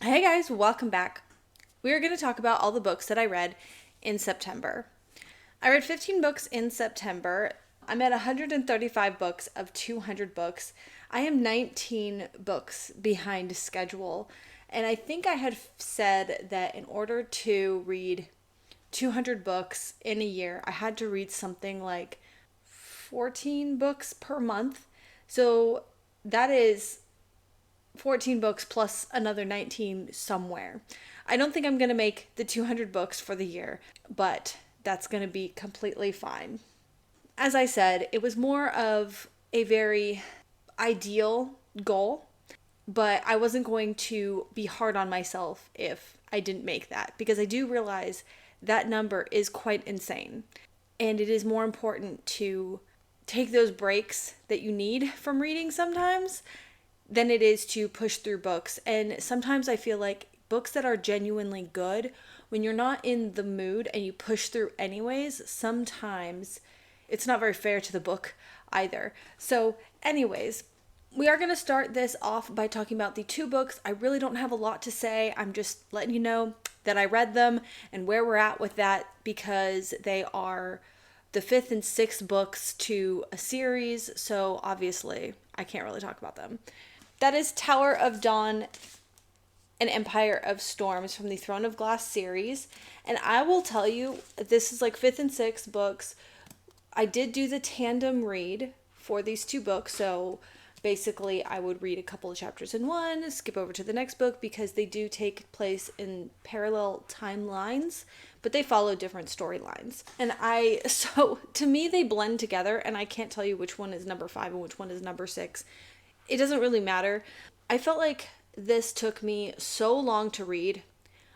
Hey guys, welcome back. We are going to talk about all the books that I read in September. I read 15 books in September. I'm at 135 books of 200 books. I am 19 books behind schedule. And I think I had said that in order to read 200 books in a year, I had to read something like 14 books per month. So that is 14 books plus another 19 somewhere. I don't think I'm going to make the 200 books for the year, but that's going to be completely fine. As I said, it was more of a very ideal goal, but I wasn't going to be hard on myself if I didn't make that, because I do realize that number is quite insane. And it is more important to take those breaks that you need from reading sometimes than it is to push through books. And sometimes I feel like books that are genuinely good, when you're not in the mood and you push through anyways, sometimes it's not very fair to the book either. So, anyways, we are going to start this off by talking about the two books. I really don't have a lot to say. I'm just letting you know that I read them and where we're at with that, because they are the fifth and sixth books to a series. So, obviously, I can't really talk about them. That is Tower of Dawn and Empire of Storms from the Throne of Glass series. And I will tell you, this is like fifth and sixth books. I did do the tandem read for these two books. So basically, I would read a couple of chapters in one, skip over to the next book, because they do take place in parallel timelines, but they follow different storylines. So to me, they blend together, and I can't tell you which one is number 5 and which one is number 6. It doesn't really matter. I felt like this took me so long to read.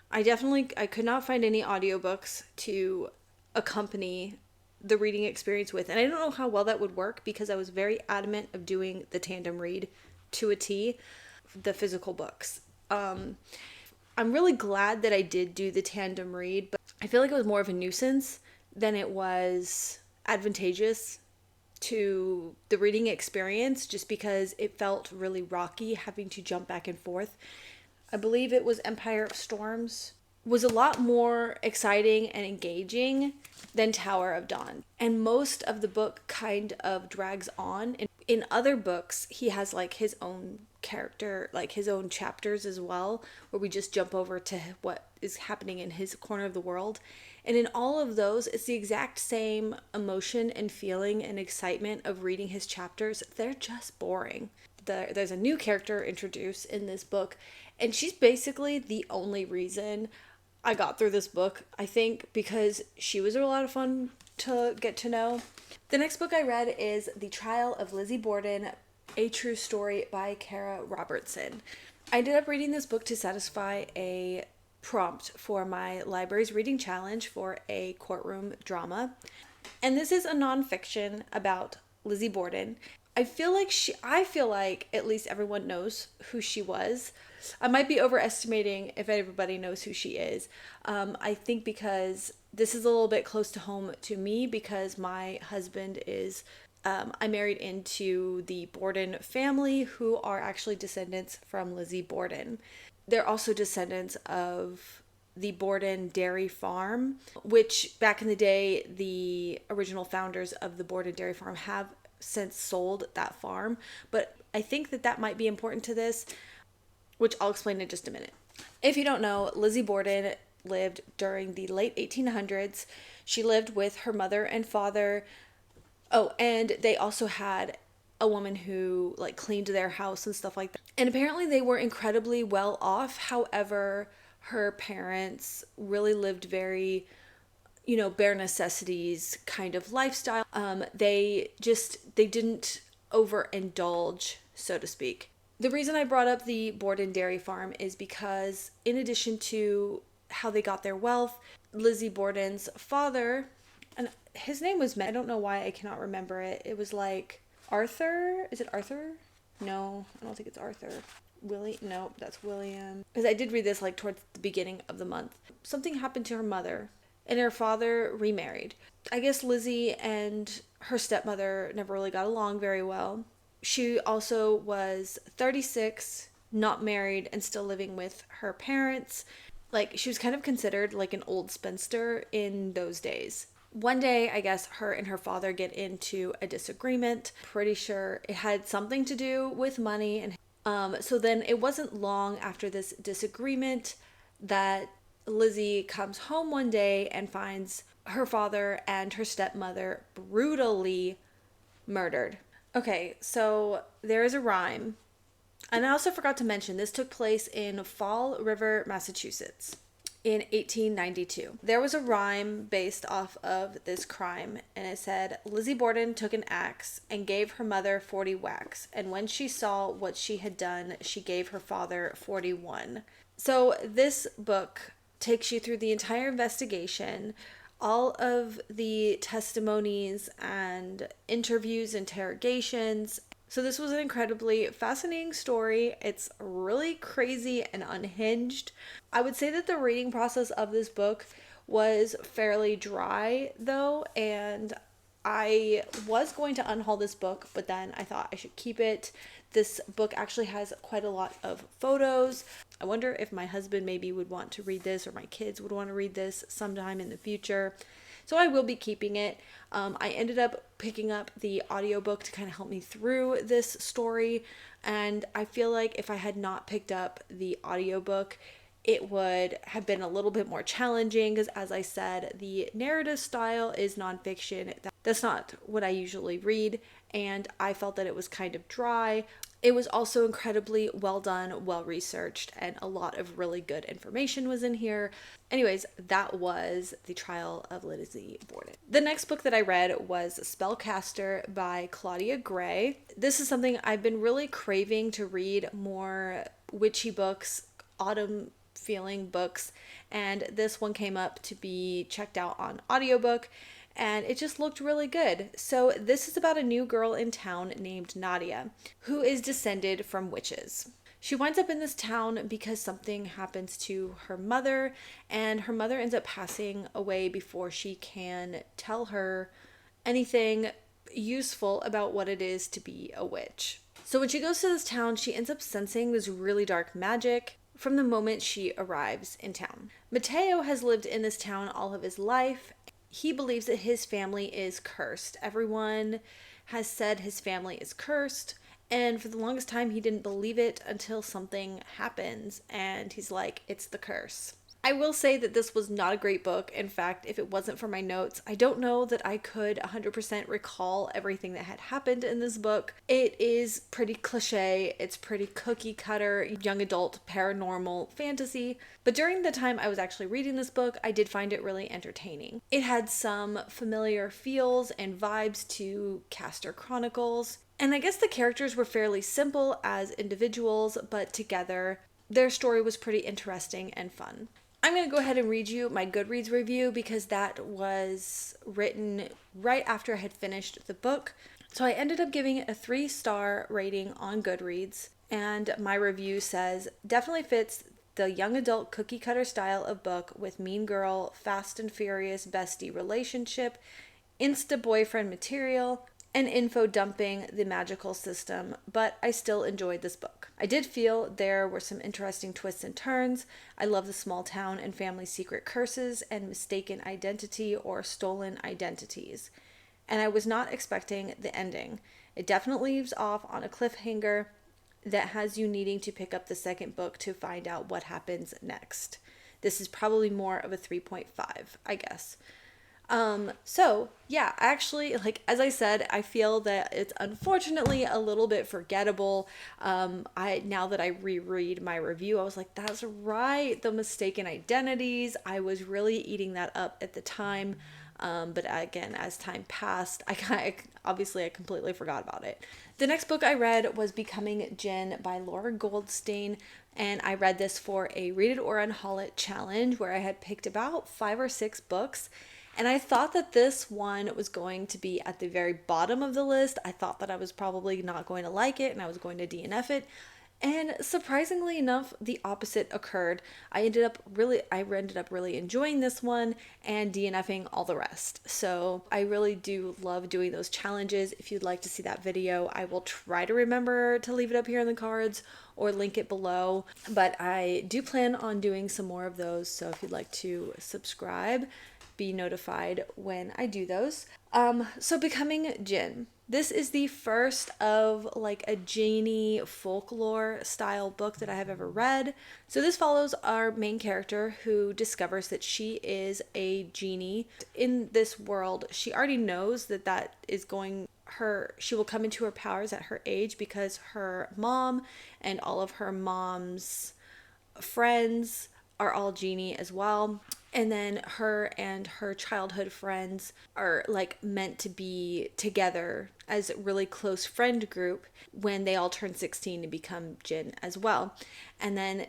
I could not find any audiobooks to accompany the reading experience with. And I don't know how well that would work, because I was very adamant of doing the tandem read to a T, the physical books. I'm really glad that I did do the tandem read, but I feel like it was more of a nuisance than it was advantageous to the reading experience, just because it felt really rocky having to jump back and forth. I believe it was Empire of Storms was a lot more exciting and engaging than Tower of Dawn. And most of the book kind of drags on. In other books, he has like his own character, like his own chapters as well, where we just jump over to what is happening in his corner of the world. And in all of those, it's the exact same emotion and feeling and excitement of reading his chapters. They're just boring. There's a new character introduced in this book, and she's basically the only reason I got through this book, I think, because she was a lot of fun to get to know. The next book I read is The Trial of Lizzie Borden, A True Story by Kara Robertson. I ended up reading this book to satisfy a prompt for my library's reading challenge for a courtroom drama. And this is a nonfiction about Lizzie Borden. I feel like at least everyone knows who she was. I might be overestimating if everybody knows who she is. I think because this is a little bit close to home to me, because my husband is, I married into the Borden family, who are actually descendants from Lizzie Borden. They're also descendants of the Borden Dairy Farm, which back in the day, the original founders of the Borden Dairy Farm have since sold that farm. But I think that might be important to this, which I'll explain in just a minute. If you don't know, Lizzie Borden lived during the late 1800s. She lived with her mother and father. Oh, and they also had a woman who like cleaned their house and stuff like that. And apparently they were incredibly well off. However, her parents really lived very, bare necessities kind of lifestyle. They didn't overindulge, so to speak. The reason I brought up the Borden Dairy Farm is because, in addition to how they got their wealth, Lizzie Borden's father, and his name was, I don't know why I cannot remember it. It was like Arthur. Is it Arthur? No, I don't think it's Arthur. Willie? No, that's William. Because I did read this like towards the beginning of the month. Something happened to her mother, and her father remarried. I guess Lizzie and her stepmother never really got along very well. She also was 36 not married and still living with her parents. Like, she was kind of considered like an old spinster in those days. One day, I guess her and her father get into a disagreement. Pretty sure it had something to do with money. And so then it wasn't long after this disagreement that Lizzie comes home one day and finds her father and her stepmother brutally murdered. Okay, so there is a rhyme. And I also forgot to mention this took place in Fall River, Massachusetts in 1892. There was a rhyme based off of this crime, and it said, Lizzie Borden took an axe and gave her mother 40 whacks, and when she saw what she had done, she gave her father 41. So this book takes you through the entire investigation, all of the testimonies and interviews, interrogations. So this was an incredibly fascinating story. It's really crazy and unhinged. I would say that the reading process of this book was fairly dry though, and I was going to unhaul this book, but then I thought I should keep it. This book actually has quite a lot of photos. I wonder if my husband maybe would want to read this, or my kids would want to read this sometime in the future. So I will be keeping it. I ended up picking up the audiobook to kind of help me through this story. And I feel like if I had not picked up the audiobook, it would have been a little bit more challenging because, as I said, the narrative style is nonfiction. That's not what I usually read, and I felt that it was kind of dry. It was also incredibly well done, well researched, and a lot of really good information was in here. Anyways, that was The Trial of Lizzie Borden. The next book that I read was Spellcaster by Claudia Gray. This is something I've been really craving to read, more witchy books, autumn feeling books, and this one came up to be checked out on audiobook, and it just looked really good. So this is about a new girl in town named Nadia, who is descended from witches. She winds up in this town because something happens to her mother, and her mother ends up passing away before she can tell her anything useful about what it is to be a witch. So when she goes to this town, she ends up sensing this really dark magic from the moment she arrives in town. Mateo has lived in this town all of his life. He believes that his family is cursed. Everyone has said his family is cursed, and for the longest time he didn't believe it until something happens and he's like, it's the curse. I will say that this was not a great book. In fact, if it wasn't for my notes, I don't know that I could 100% recall everything that had happened in this book. It is pretty cliche, it's pretty cookie cutter, young adult paranormal fantasy. But during the time I was actually reading this book, I did find it really entertaining. It had some familiar feels and vibes to Castor Chronicles. And I guess the characters were fairly simple as individuals, but together their story was pretty interesting and fun. I'm going to go ahead and read you my Goodreads review because that was written right after I had finished the book. So I ended up giving it a 3-star rating on Goodreads, and my review says, definitely fits the young adult cookie cutter style of book with mean girl, fast and furious bestie relationship, insta boyfriend material, and info dumping the magical system, but I still enjoyed this book. I did feel there were some interesting twists and turns. I love the small town and family secret curses and mistaken identity or stolen identities. And I was not expecting the ending. It definitely leaves off on a cliffhanger that has you needing to pick up the second book to find out what happens next. This is probably more of a 3.5, I guess. So yeah, actually, like, as I said, I feel that it's unfortunately a little bit forgettable. Now that I reread my review, I was like, that's right, the mistaken identities. I was really eating that up at the time. But again, as time passed, I completely forgot about it. The next book I read was Becoming Jen by Laura Goldstein. And I read this for a Read It or Unhaul It challenge where I had picked about 5 or 6 books. And I thought that this one was going to be at the very bottom of the list. I thought that I was probably not going to like it and I was going to DNF it. And surprisingly enough, the opposite occurred. I ended up really enjoying this one and DNFing all the rest. So I really do love doing those challenges. If you'd like to see that video, I will try to remember to leave it up here in the cards or link it below. But I do plan on doing some more of those. So if you'd like to subscribe, be notified when I do those. So Becoming Jinn. This is the first of like a genie folklore style book that I have ever read. So this follows our main character who discovers that she is a genie in this world. She already knows she will come into her powers at her age because her mom and all of her mom's friends are all genie as well. And then her and her childhood friends are like meant to be together as a really close friend group when they all turn 16 to become jinn as well. And then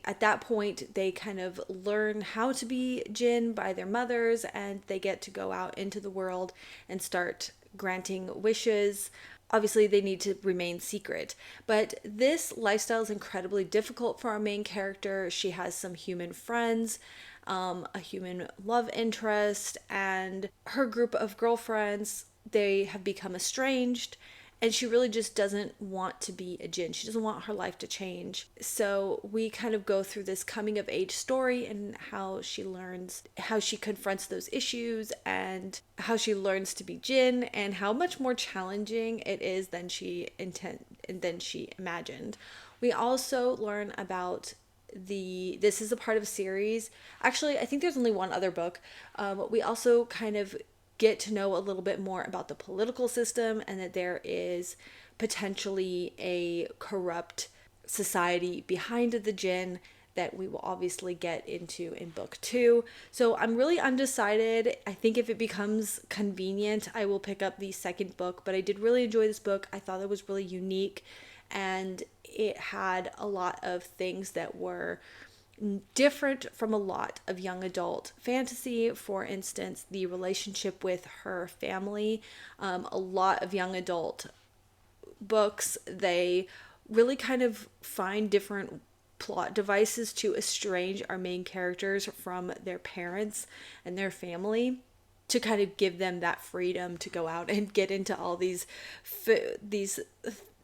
at that point, they kind of learn how to be jinn by their mothers, and they get to go out into the world and start granting wishes. Obviously, they need to remain secret, but this lifestyle is incredibly difficult for our main character. She has some human friends, a human love interest, and her group of girlfriends, they have become estranged, and she really just doesn't want to be a jinn. She doesn't want her life to change. So we kind of go through this coming of age story and how she confronts those issues and how she learns to be jinn and how much more challenging it is than she imagined. We also learn about this is a part of a series. Actually, I think there's only one other book. We also kind of get to know a little bit more about the political system and that there is potentially a corrupt society behind the jinn that we will obviously get into in book 2. So I'm really undecided. I think if it becomes convenient, I will pick up the second book, but I did really enjoy this book. I thought it was really unique, and it had a lot of things that were different from a lot of young adult fantasy. For instance, the relationship with her family. A lot of young adult books, they really kind of find different plot devices to estrange our main characters from their parents and their family, to kind of give them that freedom to go out and get into all these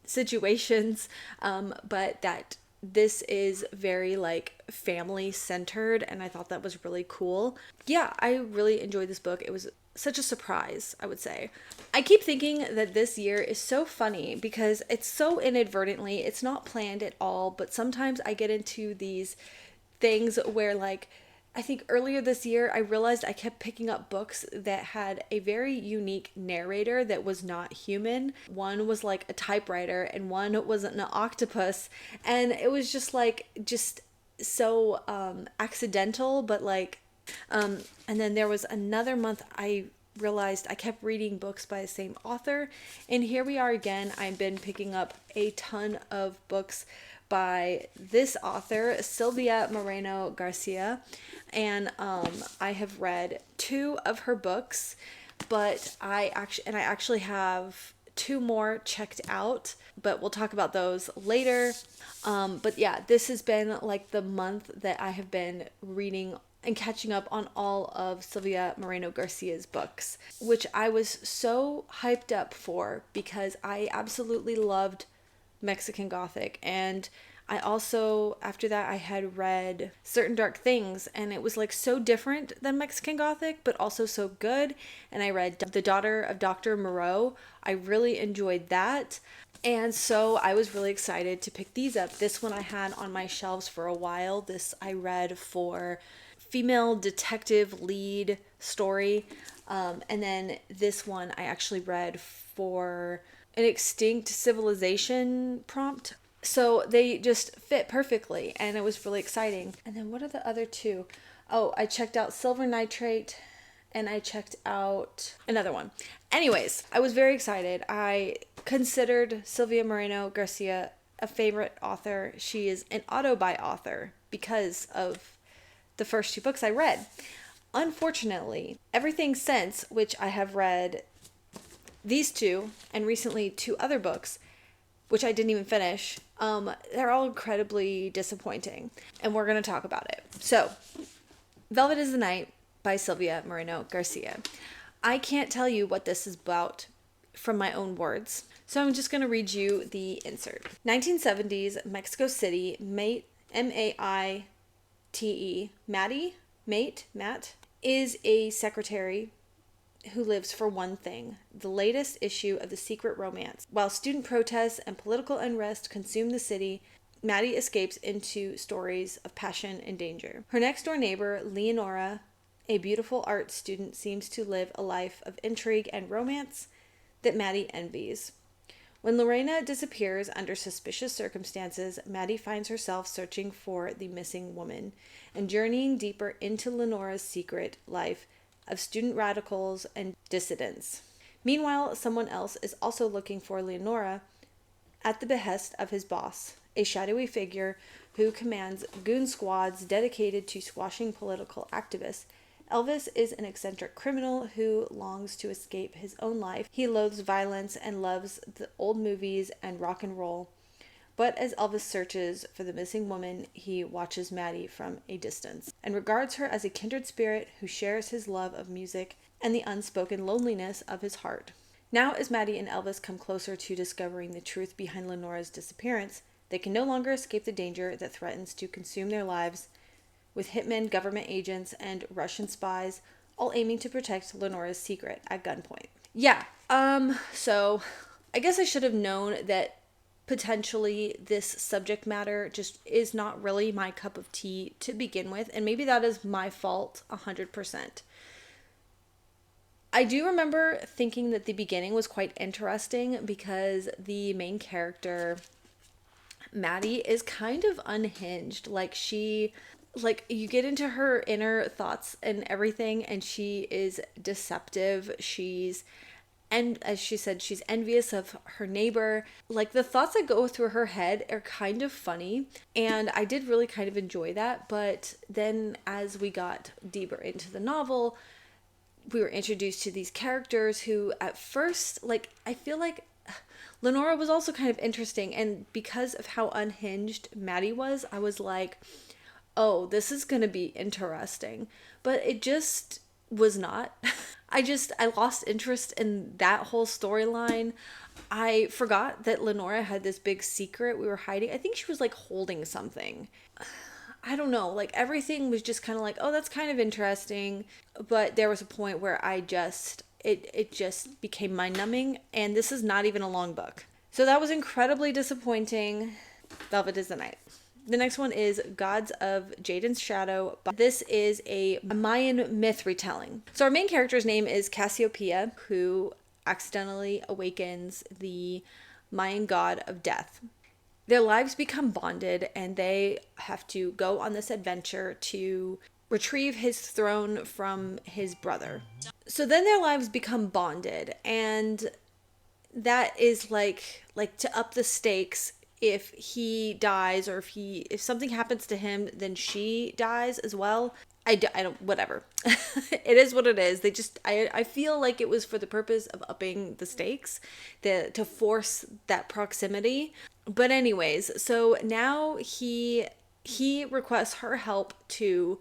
situations, but that this is very like family centered, and I thought that was really cool. Yeah, I really enjoyed this book. It was such a surprise, I would say. I keep thinking that this year is so funny because it's so inadvertently, it's not planned at all, but sometimes I get into these things where, like, I think earlier this year, I realized I kept picking up books that had a very unique narrator that was not human. One was like a typewriter and one was an octopus. And it was just so accidental, but like, and then there was another month I realized I kept reading books by the same author. And here we are again. I've been picking up a ton of books by this author, Silvia Moreno Garcia, and I have read 2 of her books, but I actually have 2 more checked out, but we'll talk about those later. But yeah, this has been like the month that I have been reading and catching up on all of Silvia Moreno Garcia's books, which I was so hyped up for because I absolutely loved Mexican Gothic. And I also, after that, I had read Certain Dark Things, and it was like so different than Mexican Gothic, but also so good. And I read The Daughter of Dr. Moreau. I really enjoyed that. And so I was really excited to pick these up. This one I had on my shelves for a while. This I read for female detective lead story. And then this one I actually read for an extinct civilization prompt. So they just fit perfectly, and it was really exciting. And then what are the other 2? Oh, I checked out Silver Nitrate, and I checked out another one. Anyways, I was very excited. I considered Silvia Moreno Garcia a favorite author. She is an auto-buy author because of the first 2 books I read. Unfortunately, everything since, which I have read these 2 and recently 2 other books, which I didn't even finish, They're all incredibly disappointing, and we're going to talk about it. So, Velvet is the Night by Sylvia Moreno Garcia. I can't tell you what this is about from my own words, so I'm just going to read you the insert. 1970s Mexico City, Maite, Matt, is a secretary who lives for one thing, the latest issue of The Secret Romance. While student protests and political unrest consume the city, Maddie escapes into stories of passion and danger. Her next-door neighbor, Leonora, a beautiful art student, seems to live a life of intrigue and romance that Maddie envies. When Lorena disappears under suspicious circumstances, Maddie finds herself searching for the missing woman and journeying deeper into Leonora's secret life of student radicals and dissidents. Meanwhile, someone else is also looking for Leonora at the behest of his boss, a shadowy figure who commands goon squads dedicated to squashing political activists. Elvis is an eccentric criminal who longs to escape his own life. He loathes violence and loves the old movies and rock and roll. But as Elvis searches for the missing woman, he watches Maddie from a distance and regards her as a kindred spirit who shares his love of music and the unspoken loneliness of his heart. Now, as Maddie and Elvis come closer to discovering the truth behind Leonora's disappearance, they can no longer escape the danger that threatens to consume their lives, with hitmen, government agents, and Russian spies all aiming to protect Leonora's secret at gunpoint. So I guess I should have known that potentially this subject matter just is not really my cup of tea to begin with, and maybe that is my fault 100%. I do remember thinking that the beginning was quite interesting because the main character, Maddie, is kind of unhinged. You get into her inner thoughts and everything, and she is deceptive. And as she said, she's envious of her neighbor. Like, the thoughts that go through her head are kind of funny, and I did really kind of enjoy that. But then as we got deeper into the novel, we were introduced to these characters who at first, I feel like Leonora was also kind of interesting, and because of how unhinged Maddie was, I was like, oh, this is gonna be interesting. But it just was not. I lost interest in that whole storyline. I forgot that Leonora had this big secret we were hiding. I think she was holding something. I don't know. Everything was just kind of oh, that's kind of interesting. But there was a point where it just became mind-numbing, and this is not even a long book. So that was incredibly disappointing. Velvet is the Night. The next one is Gods of Jaden's Shadow. This is a Mayan myth retelling. So our main character's name is Cassiopeia, who accidentally awakens the Mayan god of death. Their lives become bonded, and they have to go on this adventure to retrieve his throne from his brother. So then their lives become bonded, and that is like to up the stakes. If he dies, or if something happens to him, then she dies as well. I don't, whatever. It is what it is. I feel like it was for the purpose of upping the stakes, to force that proximity. But anyways, so now he requests her help to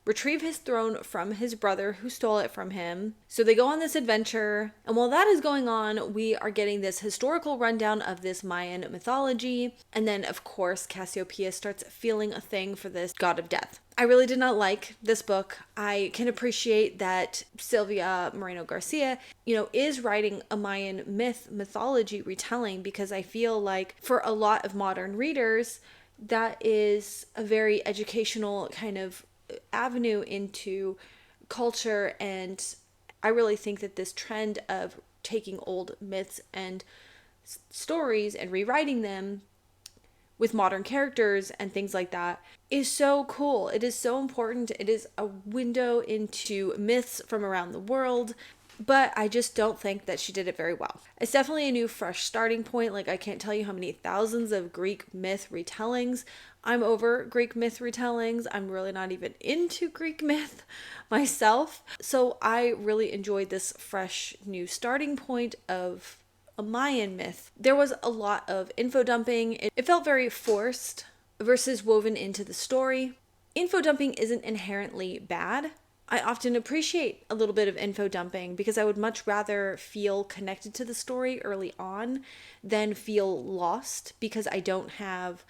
retrieve his throne from his brother who stole it from him. So they go on this adventure, and while that is going on, we are getting this historical rundown of this Mayan mythology, and then of course Cassiopeia starts feeling a thing for this god of death. I really did not like this book. I can appreciate that Sylvia Moreno Garcia, is writing a Mayan mythology retelling, because I feel like for a lot of modern readers, that is a very educational kind of avenue into culture, and I really think that this trend of taking old myths and stories and rewriting them with modern characters and things like that is so cool. It is so important. It is a window into myths from around the world, but I just don't think that she did it very well. It's definitely a new, fresh starting point. I can't tell you how many thousands of Greek myth retellings. I'm over Greek myth retellings. I'm really not even into Greek myth myself. So I really enjoyed this fresh new starting point of a Mayan myth. There was a lot of info dumping. It felt very forced versus woven into the story. Info dumping isn't inherently bad. I often appreciate a little bit of info dumping because I would much rather feel connected to the story early on than feel lost because I don't have,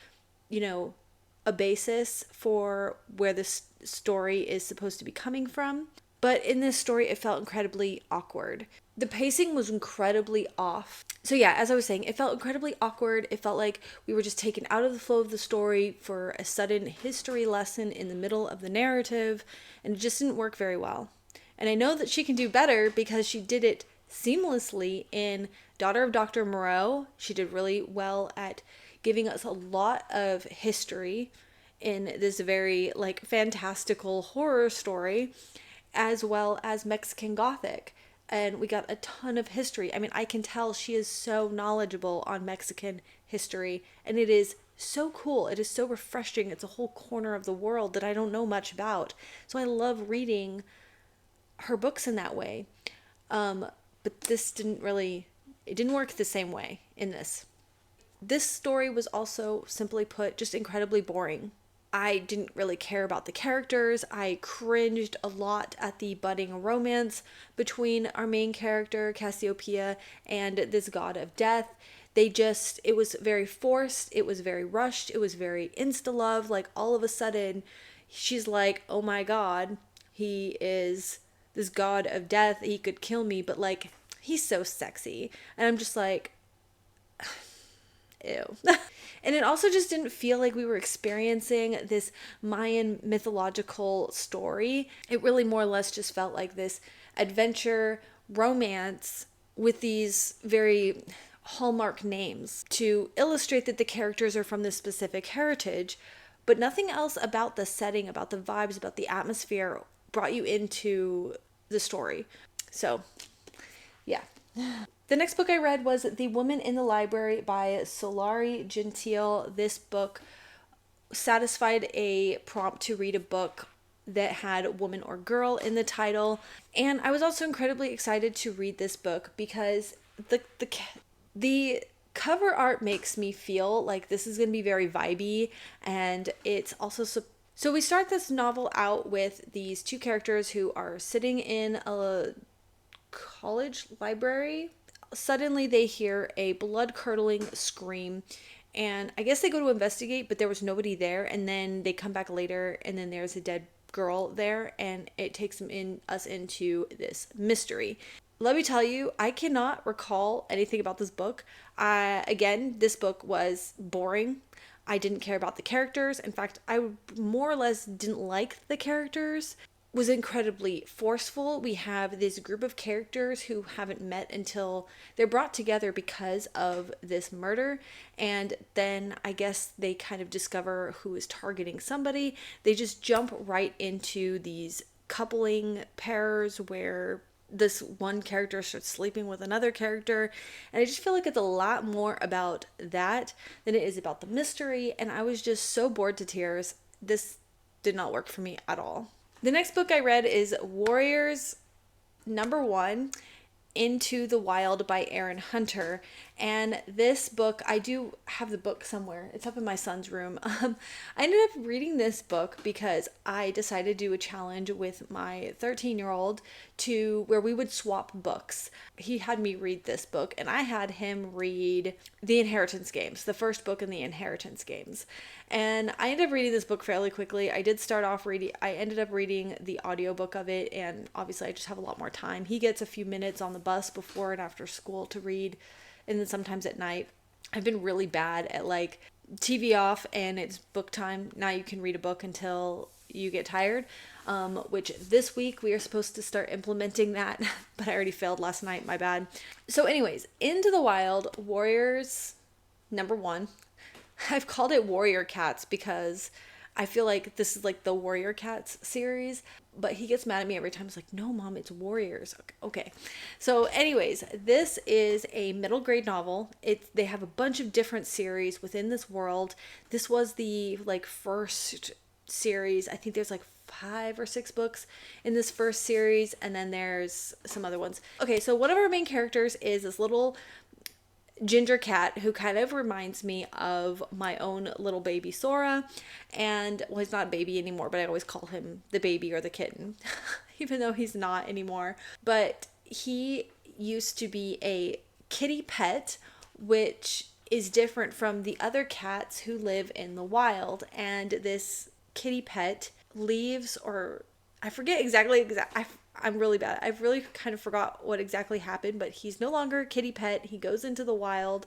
a basis for where this story is supposed to be coming from. But in this story, it felt incredibly awkward. The pacing was incredibly off. So yeah, as I was saying, it felt incredibly awkward. It felt like we were just taken out of the flow of the story for a sudden history lesson in the middle of the narrative, and it just didn't work very well. And I know that she can do better because she did it seamlessly in Daughter of Dr. Moreau. She did really well at giving us a lot of history in this very fantastical horror story, as well as Mexican Gothic. And we got a ton of history. I mean, I can tell she is so knowledgeable on Mexican history, and it is so cool. It is so refreshing. It's a whole corner of the world that I don't know much about. So I love reading her books in that way. But this didn't work the same way in this. This story was also, simply put, just incredibly boring. I didn't really care about the characters. I cringed a lot at the budding romance between our main character, Cassiopeia, and this god of death. It was very forced. It was very rushed. It was very insta-love. Like, all of a sudden, she's like, oh my god, he is this god of death. He could kill me, but he's so sexy. And I'm just like, ew. And it also just didn't feel like we were experiencing this Mayan mythological story. It really more or less just felt like this adventure romance with these very hallmark names to illustrate that the characters are from this specific heritage, but nothing else about the setting, about the vibes, about the atmosphere brought you into the story. So, yeah. The next book I read was The Woman in the Library by Solari Gentile. This book satisfied a prompt to read a book that had woman or girl in the title. And I was also incredibly excited to read this book because the cover art makes me feel like this is going to be very vibey, and it's also so we start this novel out with these two characters who are sitting in a college library. Suddenly they hear a blood-curdling scream, and I guess they go to investigate, but there was nobody there, and then they come back later, and then there's a dead girl there, and it takes us into this mystery. Let me tell you, I cannot recall anything about this book. Again, this book was boring. I didn't care about the characters. In fact, I more or less didn't like the characters. Was incredibly forceful. We have this group of characters who haven't met until they're brought together because of this murder, and then I guess they kind of discover who is targeting somebody. They just jump right into these coupling pairs where this one character starts sleeping with another character, and I just feel like it's a lot more about that than it is about the mystery, and I was just so bored to tears. This did not work for me at all. The next book I read is Warriors #1, Into the Wild by Aaron Hunter. And this book, I do have the book somewhere. It's up in my son's room. I ended up reading this book because I decided to do a challenge with my 13-year-old where we would swap books. He had me read this book, and I had him read The Inheritance Games, the first book in the Inheritance Games. And I ended up reading this book fairly quickly. I ended up reading the audiobook of it, and obviously I just have a lot more time. He gets a few minutes on the bus before and after school to read, and then sometimes at night. I've been really bad at TV off and it's book time. Now you can read a book until you get tired, which this week we are supposed to start implementing that, but I already failed last night, my bad. So anyways, Into the Wild, Warriors #1. I've called it Warrior Cats because I feel like this is the Warrior Cats series, but he gets mad at me every time. He's like, no, Mom, it's Warriors. Okay. So anyways, this is a middle grade novel. They have a bunch of different series within this world. This was the first series. I think there's 5 or 6 books in this first series, and then there's some other ones. Okay, so one of our main characters is this little ginger cat who kind of reminds me of my own little baby Sora. And, well, he's not a baby anymore, but I always call him the baby or the kitten, even though he's not anymore. But he used to be a kitty pet, which is different from the other cats who live in the wild. And this kitty pet leaves, or I forget I'm really bad. I've really kind of forgot what exactly happened, but he's no longer a kitty pet. He goes into the wild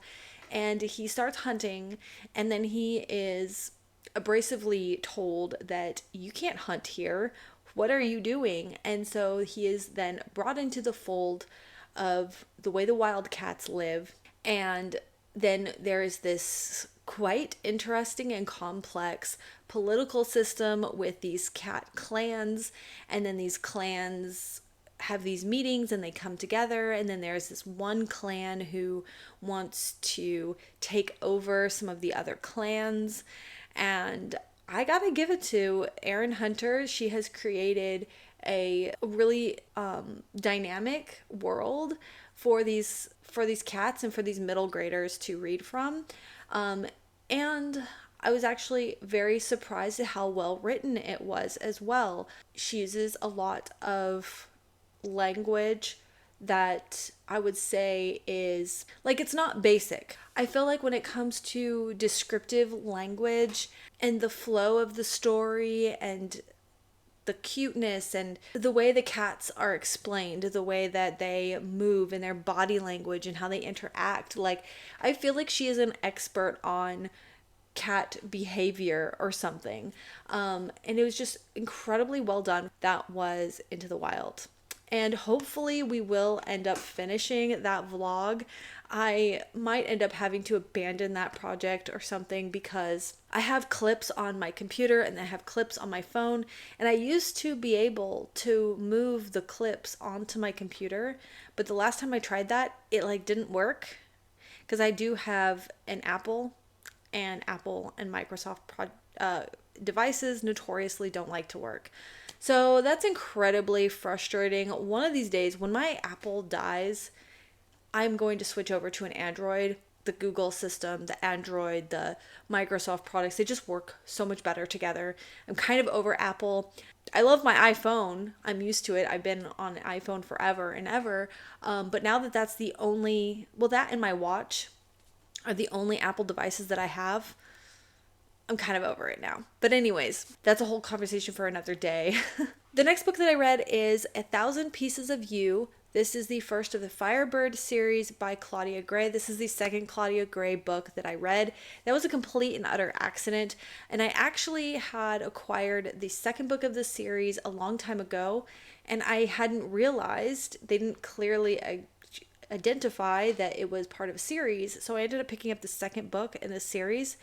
and he starts hunting, and then he is abrasively told that you can't hunt here. What are you doing? And so he is then brought into the fold of the way the wild cats live. And then there is this quite interesting and complex political system with these cat clans, and then these clans have these meetings and they come together, and then there's this one clan who wants to take over some of the other clans. And I gotta give it to Erin Hunter. She has created a really dynamic world for these cats and for these middle graders to read from. And I was actually very surprised at how well written it was as well. She uses a lot of language that I would say is, like, it's not basic. I feel like when it comes to descriptive language and the flow of the story and the cuteness and the way the cats are explained, the way that they move and their body language and how they interact, like, I feel like she is an expert on cat behavior or something. And it was just incredibly well done. That was Into the Wild. And hopefully we will end up finishing that vlog. I might end up having to abandon that project or something because I have clips on my computer and I have clips on my phone. And I used to be able to move the clips onto my computer, but the last time I tried that, it like didn't work because I do have an Apple and Microsoft devices notoriously don't like to work. So that's incredibly frustrating. One of these days, when my Apple dies, I'm going to switch over to an Android. The Google system, the Android, the Microsoft products, they just work so much better together. I'm kind of over Apple. I love my iPhone. I'm used to it. I've been on an iPhone forever and ever. But now that that's the only, well, that and my watch are the only Apple devices that I have, I'm kind of over it now. But anyways, that's a whole conversation for another day. The next book that I read is 1,000 Pieces of You. This is the first of the Firebird series by Claudia Gray. This is the second Claudia Gray book that I read. That was a complete and utter accident. And I actually had acquired the second book of the series a long time ago, and I hadn't realized, they didn't clearly identify that it was part of a series. So I ended up picking up the second book in the series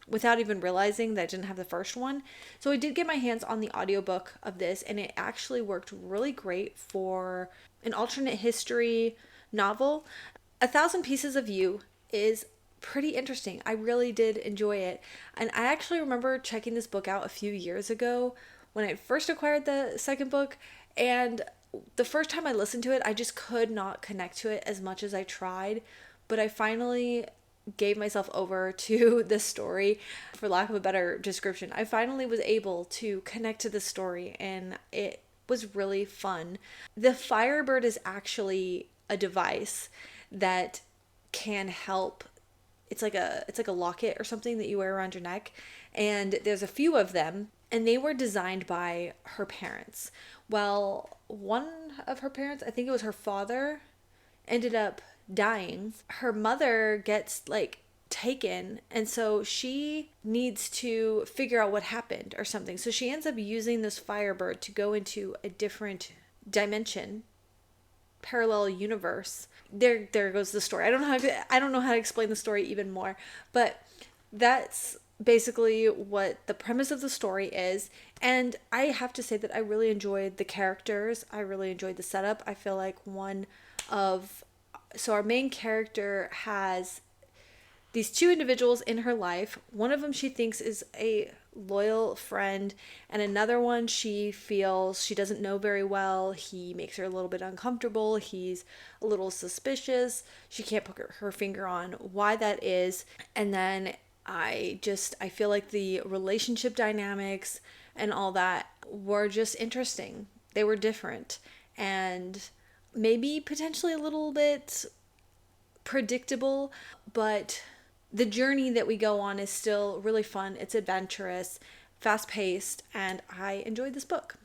without even realizing that I didn't have the first one. So I did get my hands on the audiobook of this, and it actually worked really great for an alternate history novel. 1,000 Pieces of You is pretty interesting. I really did enjoy it. And I actually remember checking this book out a few years ago when I first acquired the second book, and the first time I listened to it, I just could not connect to it as much as I tried. But I finally gave myself over to the story, for lack of a better description. I finally was able to connect to the story, and it was really fun. The Firebird is actually a device that can help. It's like a locket or something that you wear around your neck, and there's a few of them, and they were designed by her parents. Well, one of her parents, I think it was her father, ended up dying. Her mother gets taken, and so she needs to figure out what happened or something. So she ends up using this Firebird to go into a different dimension, parallel universe. There goes the story. I don't know how to explain the story even more, but that's basically what the premise of the story is. And I have to say that I really enjoyed the characters. I really enjoyed the setup. I feel like so our main character has these two individuals in her life. One of them she thinks is a loyal friend, and another one she feels she doesn't know very well. He makes her a little bit uncomfortable. He's a little suspicious. She can't put her finger on why that is. And then I feel like the relationship dynamics and all that were just interesting. They were different and maybe potentially a little bit predictable, but the journey that we go on is still really fun. It's adventurous, fast-paced, and I enjoyed this book.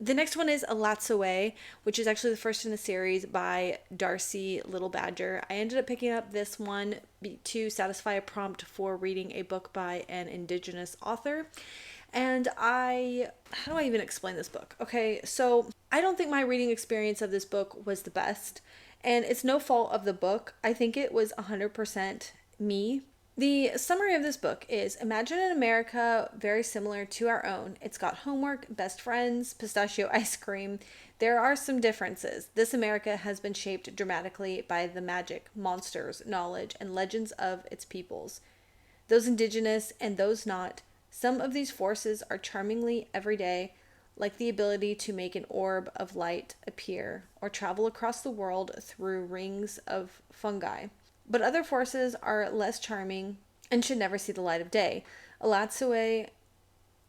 The next one is A Lat's Away, which is actually the first in the series by Darcy Little Badger. I ended up picking up this one to satisfy a prompt for reading a book by an Indigenous author. And how do I even explain this book? Okay, so I don't think my reading experience of this book was the best, and it's no fault of the book. I think it was 100% me. The summary of this book is: imagine an America very similar to our own. It's got homework, best friends, pistachio ice cream. There are some differences. This America has been shaped dramatically by the magic, monsters, knowledge, and legends of its peoples. Those indigenous and those not. Some of these forces are charmingly everyday, like the ability to make an orb of light appear or travel across the world through rings of fungi. But other forces are less charming and should never see the light of day. Alatsue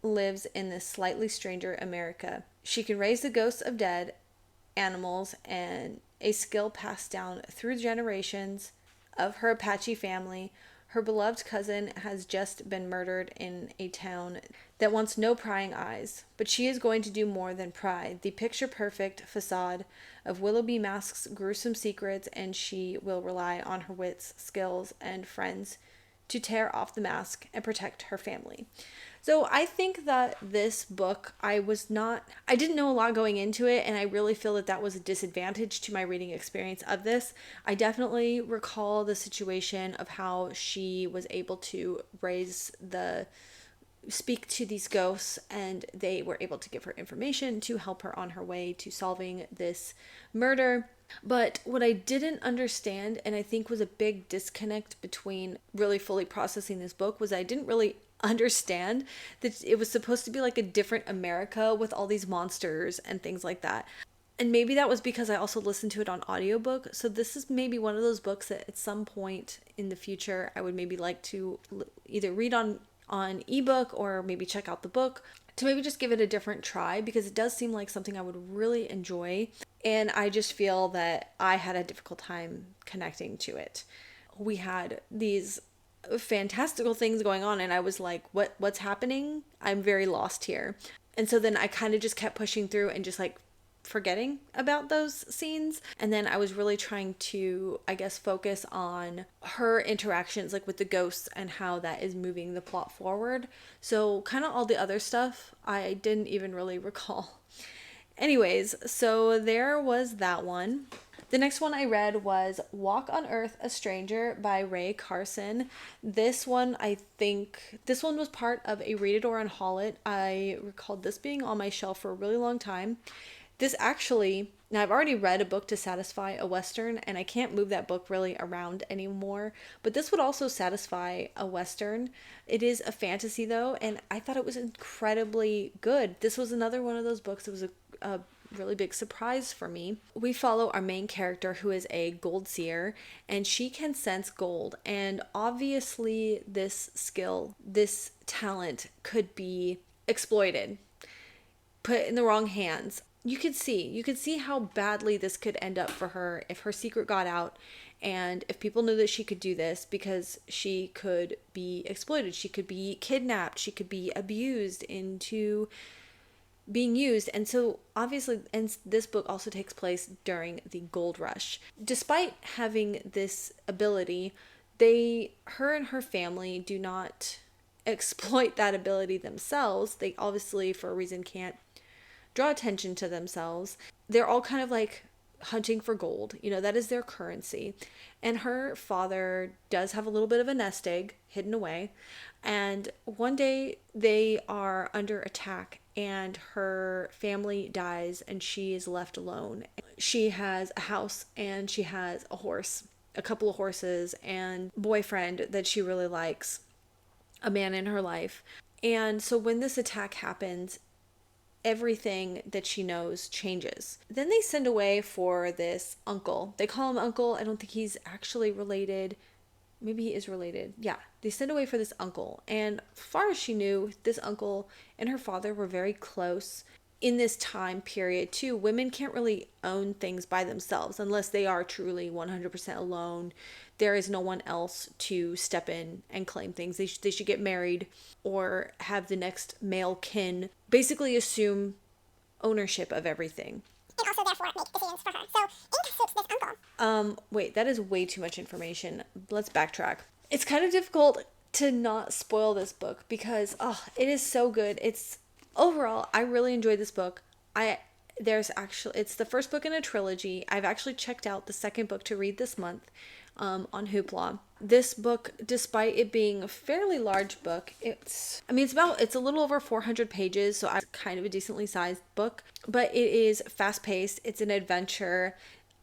lives in this slightly stranger America. She can raise the ghosts of dead animals, and a skill passed down through generations of her Apache family. Her beloved cousin has just been murdered in a town that wants no prying eyes, but she is going to do more than pry. The picture-perfect facade of Willoughby masks gruesome secrets, and she will rely on her wits, skills, and friends to tear off the mask and protect her family. So I think that this book, I didn't know a lot going into it, and I really feel that that was a disadvantage to my reading experience of this. I definitely recall the situation of how she was able to speak to these ghosts, and they were able to give her information to help her on her way to solving this murder. But what I didn't understand, and I think was a big disconnect between really fully processing this book, was I didn't really understand that it was supposed to be like a different America with all these monsters and things like that. And maybe that was because I also listened to it on audiobook. So this is maybe one of those books that at some point in the future I would maybe like to either read on ebook or maybe check out the book to maybe just give it a different try, because it does seem like something I would really enjoy. And I just feel that I had a difficult time connecting to it. We had these fantastical things going on, and I was like, what's happening? I'm very lost here. And so then I kind of just kept pushing through and just like forgetting about those scenes. And then I was really trying to, I guess, focus on her interactions like with the ghosts and how that is moving the plot forward. So kind of all the other stuff I didn't even really recall. Anyways, so there was that one. The next one I read was Walk on Earth, a Stranger by Ray Carson. This one was part of a Read It or Unhaul It. I recalled this being on my shelf for a really long time. This actually, now I've already read a book to satisfy a Western, and I can't move that book really around anymore, but this would also satisfy a Western. It is a fantasy though, and I thought it was incredibly good. This was another one of those books that was a really big surprise for me. We follow our main character, who is a gold seer, and she can sense gold, and obviously this skill, this talent could be exploited, put in the wrong hands. You could see how badly this could end up for her if her secret got out, and if people knew that she could do this, because she could be exploited, she could be kidnapped, she could be abused into being used. And so obviously, and this book also takes place during the gold rush. Despite having this ability, her and her family do not exploit that ability themselves. They obviously, for a reason, can't draw attention to themselves. They're all kind of like hunting for gold. That is their currency. And her father does have a little bit of a nest egg hidden away. And one day they are under attack, and her family dies, and she is left alone. She has a house and she has a horse, a couple of horses and boyfriend that she really likes, a man in her life. And so when this attack happens, everything that she knows changes. Then they send away for this uncle. They call him uncle. I don't think he's actually related. Maybe he is related. Yeah, they send away for this uncle. And as far as she knew, this uncle and her father were very close. In this time period too, women can't really own things by themselves unless they are truly 100% alone. There is no one else to step in and claim things. They should get married or have the next male kin basically assume ownership of everything. And also therefore make decisions for her. So in cahoots this uncle. Wait, that is way too much information. Let's backtrack. It's kind of difficult to not spoil this book because it is so good. Overall, I really enjoyed this book. It's the first book in a trilogy. I've actually checked out the second book to read this month on Hoopla. This book, despite it being a fairly large book, it's a little over 400 pages, so it's kind of a decently sized book, but it is fast paced. It's an adventure.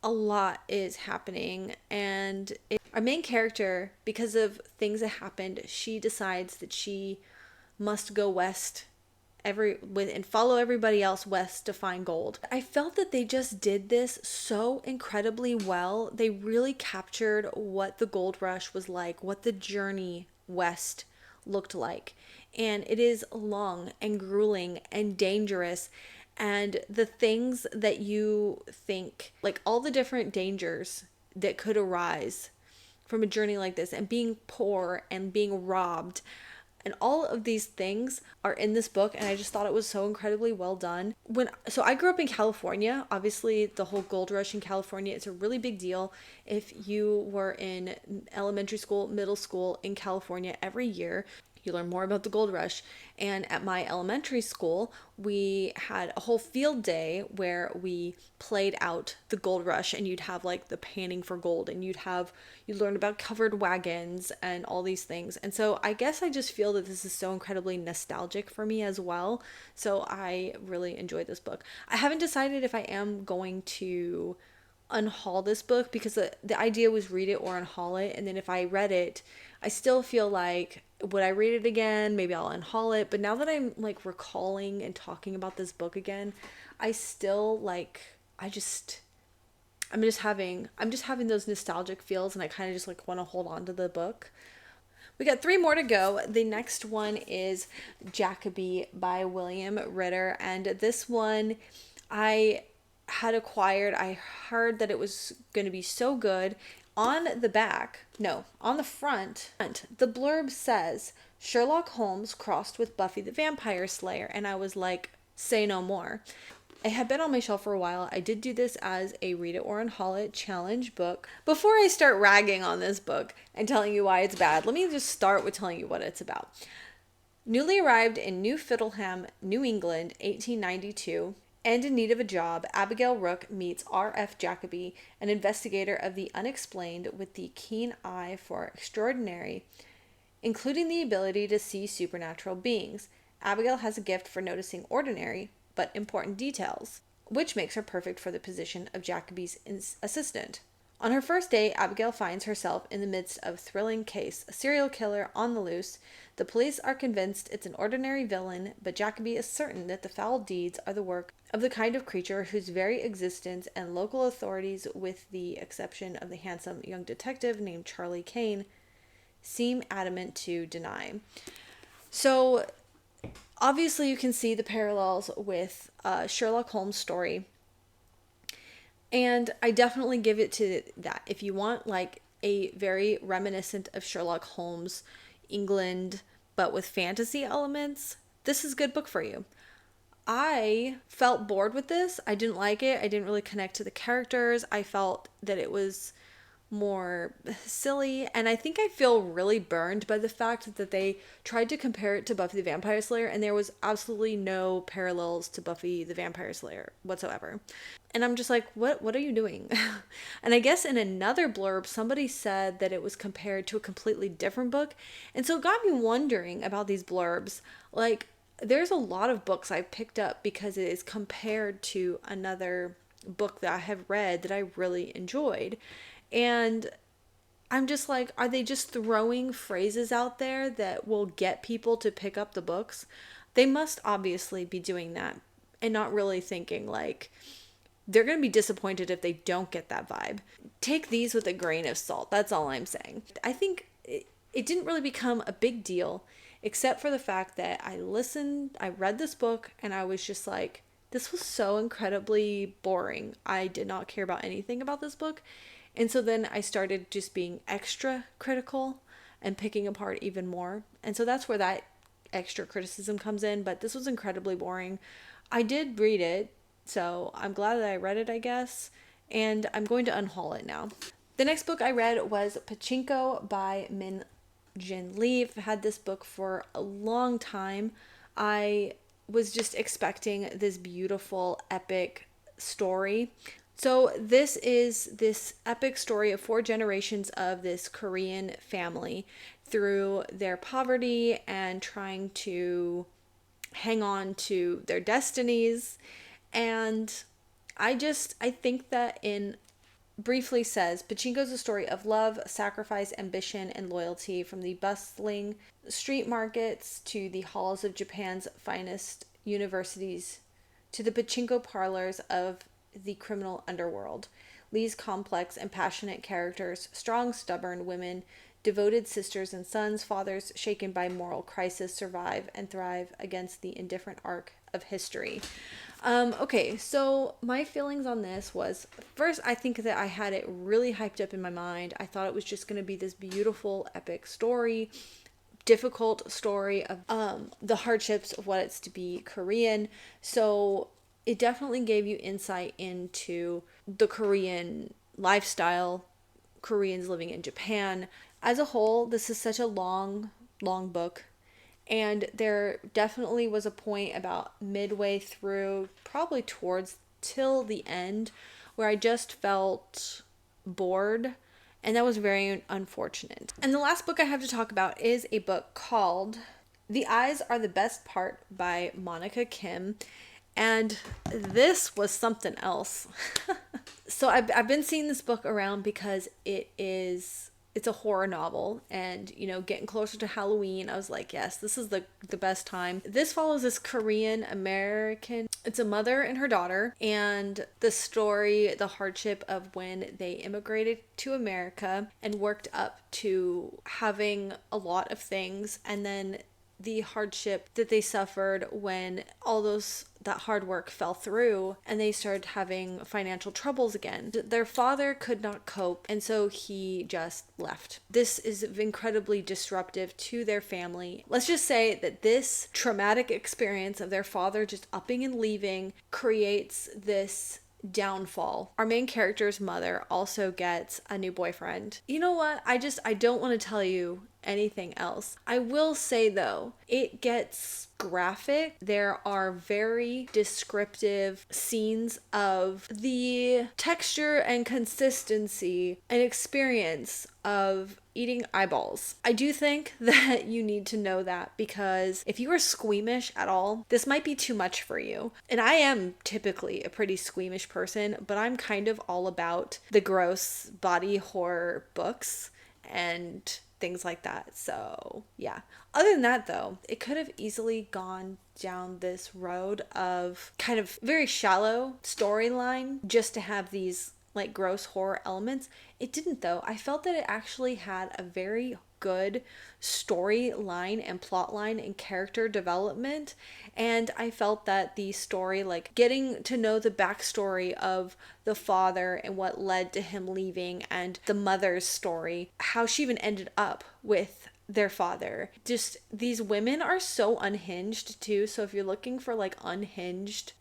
A lot is happening, and our main character, because of things that happened, she decides that she must go west and follow everybody else west to find gold. I felt that they just did this so incredibly well. They really captured what the gold rush was like, what the journey west looked like. And it is long and grueling and dangerous. And the things that you think, like all the different dangers that could arise from a journey like this, and being poor and being robbed, and all of these things are in this book, and I just thought it was so incredibly well done. So I grew up in California. Obviously, the whole gold rush in California, it's a really big deal. If you were in elementary school, middle school in California every year, you learn more about the gold rush. And at my elementary school, we had a whole field day where we played out the gold rush, and you'd have like the panning for gold, and you learn about covered wagons and all these things. And so I guess I just feel that this is so incredibly nostalgic for me as well. So I really enjoyed this book. I haven't decided if I am going to unhaul this book, because the idea was read it or unhaul it. And then if I read it, I still feel like, would I read it again? Maybe I'll unhaul it. But now that I'm like recalling and talking about this book again, I still I'm just having those nostalgic feels, and I kind of just like want to hold on to the book. We got 3 more to go. The next one is Jacoby by William Ritter, and this one I had acquired. I heard that it was going to be so good. On the front, the blurb says Sherlock Holmes crossed with Buffy the Vampire Slayer, and I was like, say no more. It had been on my shelf for a while. I did do this as a read it or unhaul it challenge book. Before I start ragging on this book and telling you why it's bad, let me just start with telling you what it's about. Newly arrived in New Fiddleham, New England, 1892, and in need of a job, Abigail Rook meets R.F. Jacoby, an investigator of the unexplained with the keen eye for extraordinary, including the ability to see supernatural beings. Abigail has a gift for noticing ordinary but important details, which makes her perfect for the position of Jacoby's assistant. On her first day, Abigail finds herself in the midst of a thrilling case, a serial killer on the loose. The police are convinced it's an ordinary villain, but Jacoby is certain that the foul deeds are the work of the kind of creature whose very existence and local authorities, with the exception of the handsome young detective named Charlie Kane, seem adamant to deny. So, obviously you can see the parallels with Sherlock Holmes' story. And I definitely give it to that. If you want like a very reminiscent of Sherlock Holmes, England, but with fantasy elements, this is a good book for you. I felt bored with this. I didn't like it. I didn't really connect to the characters. I felt that it was more silly, and I think I feel really burned by the fact that they tried to compare it to Buffy the Vampire Slayer, and there was absolutely no parallels to Buffy the Vampire Slayer whatsoever. And I'm just like, what are you doing? And I guess in another blurb, somebody said that it was compared to a completely different book, and so it got me wondering about these blurbs. Like, there's a lot of books I picked up because it is compared to another book that I have read that I really enjoyed. And I'm just like, are they just throwing phrases out there that will get people to pick up the books? They must obviously be doing that and not really thinking like they're going to be disappointed if they don't get that vibe. Take these with a grain of salt. That's all I'm saying. I think it didn't really become a big deal except for the fact that I read this book, and I was just like, this was so incredibly boring. I did not care about anything about this book. And so then I started just being extra critical and picking apart even more. And so that's where that extra criticism comes in. But this was incredibly boring. I did read it, so I'm glad that I read it, I guess. And I'm going to unhaul it now. The next book I read was Pachinko by Min Jin Lee. I've had this book for a long time. I was just expecting this beautiful, epic story. So this is this epic story of 4 generations of this Korean family through their poverty and trying to hang on to their destinies. And I think that in briefly says Pachinko is a story of love, sacrifice, ambition, and loyalty, from the bustling street markets to the halls of Japan's finest universities to the pachinko parlors of the criminal underworld. Lee's complex and passionate characters, strong, stubborn women, devoted sisters and sons, fathers shaken by moral crisis, survive and thrive against the indifferent arc of history. Okay, so my feelings on this was, first, I think that I had it really hyped up in my mind. I thought it was just going to be this beautiful, epic story, difficult story of the hardships of what it's to be Korean. So it definitely gave you insight into the Korean lifestyle, Koreans living in Japan. As a whole, this is such a long, long book. And there definitely was a point about midway through, probably towards till the end, where I just felt bored. And that was very unfortunate. And the last book I have to talk about is a book called The Eyes Are the Best Part by Monica Kim. And this was something else. So I've been seeing this book around because it's a horror novel, and getting closer to Halloween, I was like, yes, this is the best time. This follows this Korean American, it's a mother and her daughter, and the story, the hardship of when they immigrated to America and worked up to having a lot of things, and then the hardship that they suffered when that hard work fell through and they started having financial troubles again. Their father could not cope, and so he just left. This is incredibly disruptive to their family. Let's just say that this traumatic experience of their father just upping and leaving creates this downfall. Our main character's mother also gets a new boyfriend. You know what? I don't want to tell you anything else. I will say though, it gets graphic. There are very descriptive scenes of the texture and consistency and experience of eating eyeballs. I do think that you need to know that, because if you are squeamish at all, this might be too much for you. And I am typically a pretty squeamish person, but I'm kind of all about the gross body horror books and things like that. So yeah. Other than that though, it could have easily gone down this road of kind of very shallow storyline just to have these like gross horror elements. It didn't though. I felt that it actually had a very good storyline and plot line and character development, and I felt that the story, like getting to know the backstory of the father and what led to him leaving, and the mother's story, how she even ended up with their father. Just these women are so unhinged too. So if you're looking for like unhinged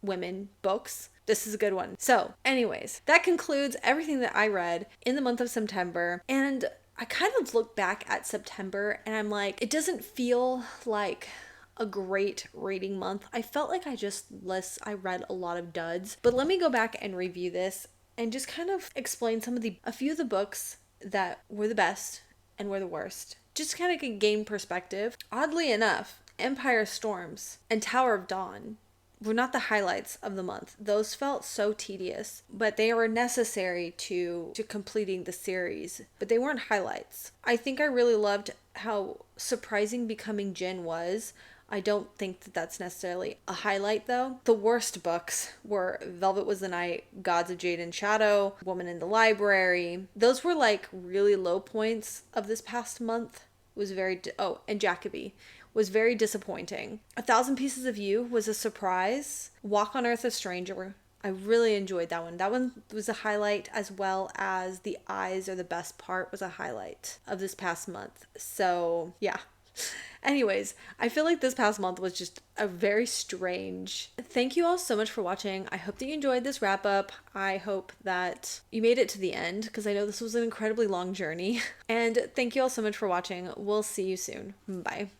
women books, this is a good one. So anyways, that concludes everything that I read in the month of September. And I kind of look back at September and I'm like, it doesn't feel like a great reading month. I felt like I read a lot of duds. But let me go back and review this and just kind of explain a few of the books that were the best and were the worst. Just kind of gain perspective. Oddly enough, Empire Storms and Tower of Dawn were not the highlights of the month. Those felt so tedious, but they were necessary to completing the series, but they weren't highlights. I think I really loved how surprising Becoming Jin was. I don't think that that's necessarily a highlight though. The worst books were Velvet Was the Night, Gods of Jade and Shadow, Woman in the Library. Those were like really low points of this past month. It was and Jacoby was very disappointing. A Thousand Pieces of You was a surprise. Walk on Earth a Stranger, I really enjoyed that one. That one was a highlight, as well as The Eyes Are the Best Part was a highlight of this past month. So yeah. Anyways, I feel like this past month was just a very strange. Thank you all so much for watching. I hope that you enjoyed this wrap up. I hope that you made it to the end, because I know this was an incredibly long journey. And thank you all so much for watching. We'll see you soon. Bye.